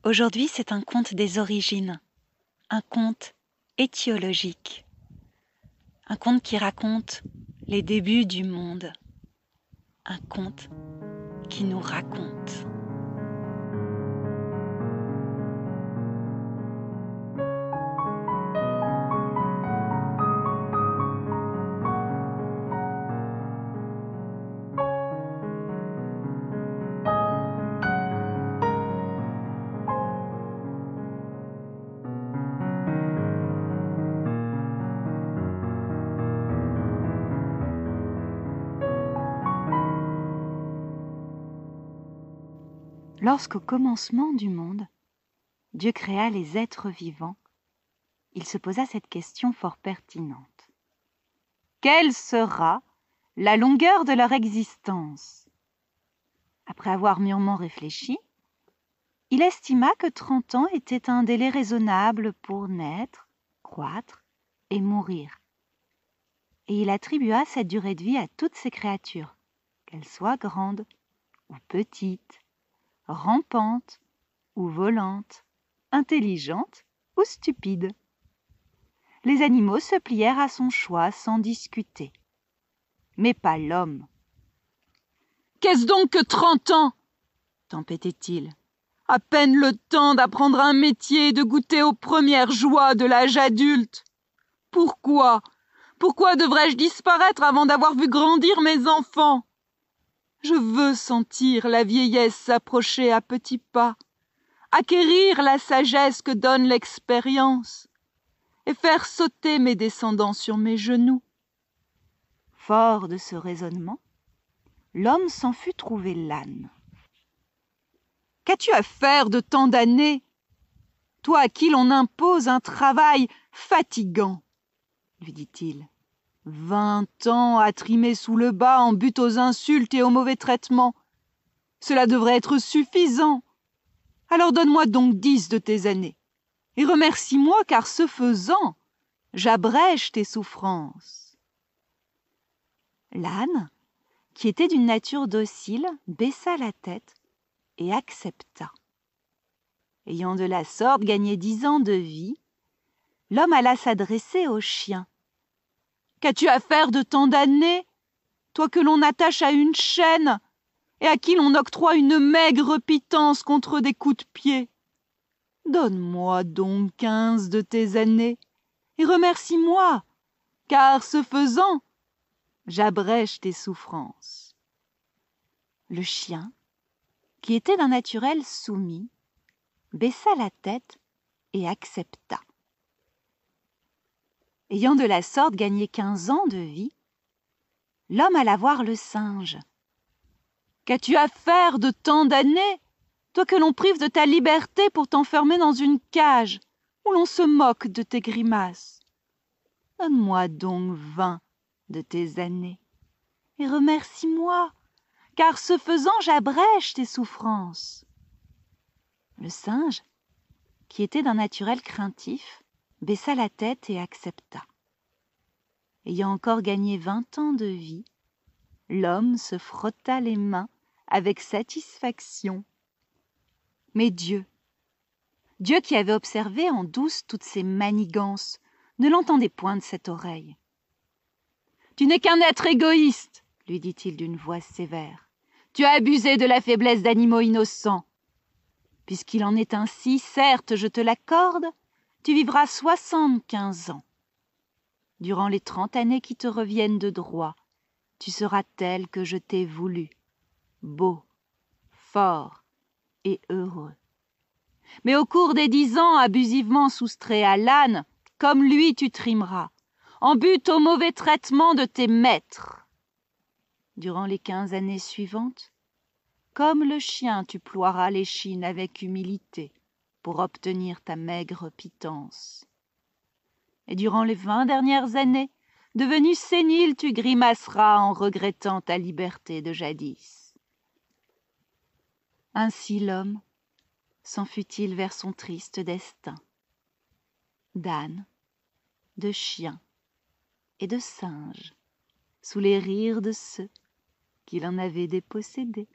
Aujourd'hui, c'est un conte des origines, un conte étiologique, un conte qui raconte les débuts du monde, un conte qui nous raconte. Lorsqu'au commencement du monde, Dieu créa les êtres vivants, il se posa cette question fort pertinente. Quelle sera la longueur de leur existence? Après avoir mûrement réfléchi, il estima que 30 ans était un délai raisonnable pour naître, croître et mourir. Et il attribua cette durée de vie à toutes ces créatures, qu'elles soient grandes ou petites, rampantes ou volantes, intelligentes ou stupides. Les animaux se plièrent à son choix sans discuter, mais pas l'homme. « Qu'est-ce donc que 30 ans ?» tempêtait-il. « À peine le temps d'apprendre un métier et de goûter aux premières joies de l'âge adulte. Pourquoi devrais-je disparaître avant d'avoir vu grandir mes enfants? Je veux sentir la vieillesse s'approcher à petits pas, acquérir la sagesse que donne l'expérience et faire sauter mes descendants sur mes genoux. » Fort de ce raisonnement, l'homme s'en fut trouver l'âne. « Qu'as-tu à faire de tant d'années, toi à qui l'on impose un travail fatigant ?» lui dit-il. 20 ans à trimer sous le bas en butte aux insultes et aux mauvais traitements. Cela devrait être suffisant. Alors donne-moi donc 10 de tes années et remercie-moi, car ce faisant, j'abrège tes souffrances. L'âne, qui était d'une nature docile, baissa la tête et accepta. Ayant de la sorte gagné 10 ans de vie, l'homme alla s'adresser au chien. « Qu'as-tu à faire de tant d'années, toi que l'on attache à une chaîne et à qui l'on octroie une maigre pitance contre des coups de pied? Donne-moi donc 15 de tes années et remercie-moi, car ce faisant, j'abrège tes souffrances. » Le chien, qui était d'un naturel soumis, baissa la tête et accepta. Ayant de la sorte gagné 15 ans de vie, l'homme alla voir le singe. « Qu'as-tu à faire de tant d'années, toi que l'on prive de ta liberté pour t'enfermer dans une cage où l'on se moque de tes grimaces? Donne-moi donc 20 de tes années et remercie-moi, car ce faisant j'abrège tes souffrances. » Le singe, qui était d'un naturel craintif, baissa la tête et accepta. Ayant encore gagné 20 ans de vie, l'homme se frotta les mains avec satisfaction. Mais Dieu qui avait observé en douce toutes ces manigances, ne l'entendait point de cette oreille. « Tu n'es qu'un être égoïste, » lui dit-il d'une voix sévère. « Tu as abusé de la faiblesse d'animaux innocents. Puisqu'il en est ainsi, certes, je te l'accorde, tu vivras 75 ans. Durant les 30 années qui te reviennent de droit, tu seras tel que je t'ai voulu, beau, fort et heureux. Mais au cours des 10 ans abusivement soustraits à l'âne, comme lui tu trimeras, en butte au mauvais traitement de tes maîtres. Durant les 15 années suivantes, comme le chien tu ploieras l'échine avec humilité pour obtenir ta maigre pitance. Et durant les 20 dernières années, devenu sénile, tu grimaceras en regrettant ta liberté de jadis. » Ainsi l'homme s'enfuit-il vers son triste destin, d'âne, de chien et de singe, sous les rires de ceux qui l'en avaient dépossédé.